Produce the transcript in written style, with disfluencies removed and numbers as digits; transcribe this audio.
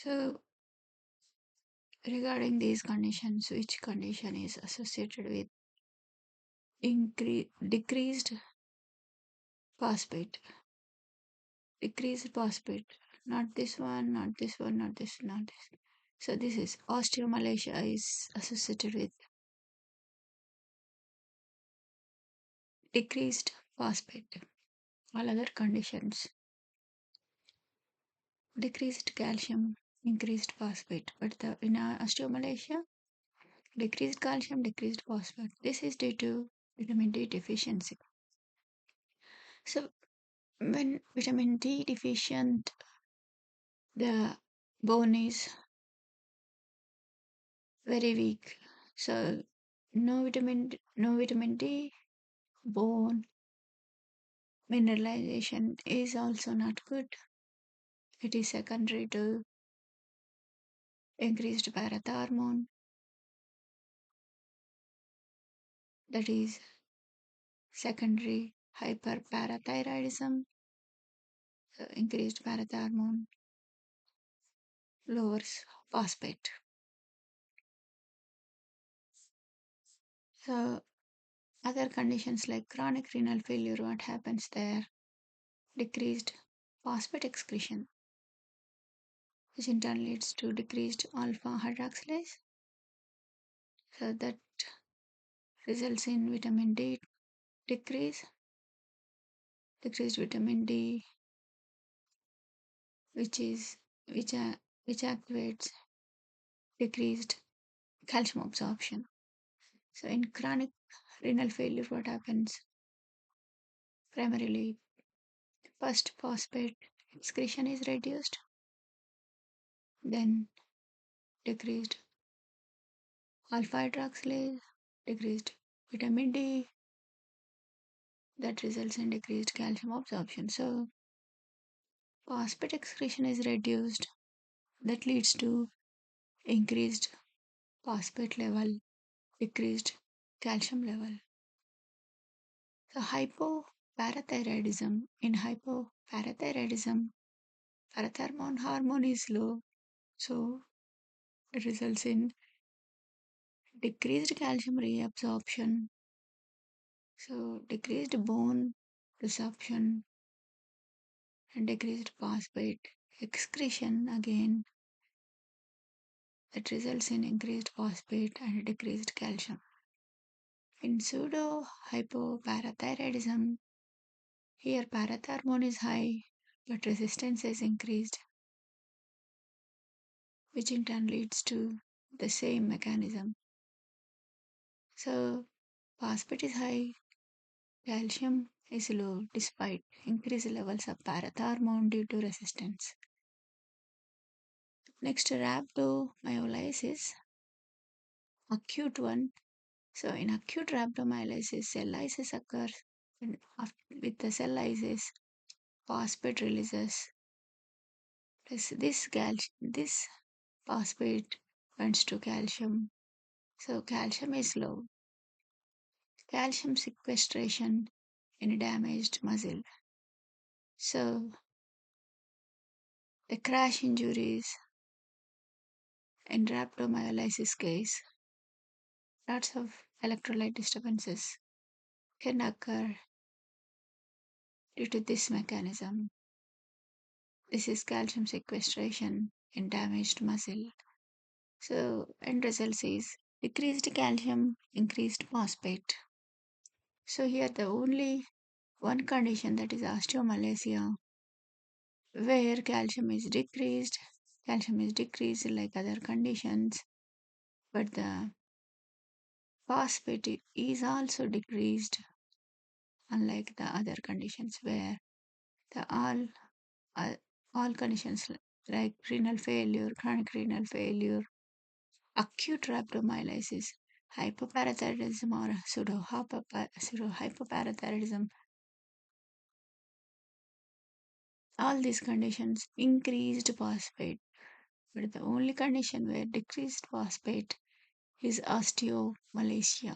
So, regarding these conditions, which condition is associated with decreased phosphate? Decreased phosphate. Not this one, not this one, not this, not this. So, this is osteomalacia is associated with decreased phosphate. All other conditions, decreased calcium, increased phosphate. But in osteomalacia, decreased calcium, decreased phosphate. This is due to vitamin D deficiency. So, when vitamin D deficient, the bone is very weak. So, no vitamin D, bone mineralization is also not good. It is secondary to increased parathyroid, that is secondary hyperparathyroidism. So increased parathyroid lowers phosphate. So other conditions like chronic renal failure, what happens there? Decreased phosphate excretion, which in turn leads to decreased alpha hydroxylase. So that results in vitamin D decrease, decreased vitamin D, which is which which activates decreased calcium absorption. So in chronic renal failure, what happens? Primarily, first phosphate excretion is reduced, then decreased alpha hydroxylase, decreased vitamin D, that results in decreased calcium absorption. So phosphate excretion is reduced, that leads to increased phosphate level, decreased calcium level. So hypoparathyroidism, in hypoparathyroidism, parathyroid hormone is low, so it results in decreased calcium reabsorption, so decreased bone resorption and decreased phosphate excretion again, that results in increased phosphate and decreased calcium. In pseudo hypoparathyroidism, here parathyroid is high but resistance is increased, which in turn leads to the same mechanism. So phosphate is high, calcium is low despite increased levels of parathyroid due to resistance. Next, rhabdomyolysis, acute one. So in acute rhabdomyolysis, cell lysis occurs, and with the cell lysis, phosphate releases. This phosphate binds to calcium. So calcium is low. Calcium sequestration in a damaged muscle. So the crash injuries in rhabdomyolysis case, lots of electrolyte disturbances can occur due to this mechanism. This is calcium sequestration in damaged muscle. So end result is decreased calcium, increased phosphate. So here the only one condition, that is osteomalacia, where calcium is decreased like other conditions, but the phosphate is also decreased, unlike the other conditions where the uh, all conditions like renal failure, chronic renal failure, acute rhabdomyolysis, hypoparathyroidism or pseudo hypoparathyroidism, all these conditions increased phosphate. But the only condition where decreased phosphate is osteomalacia.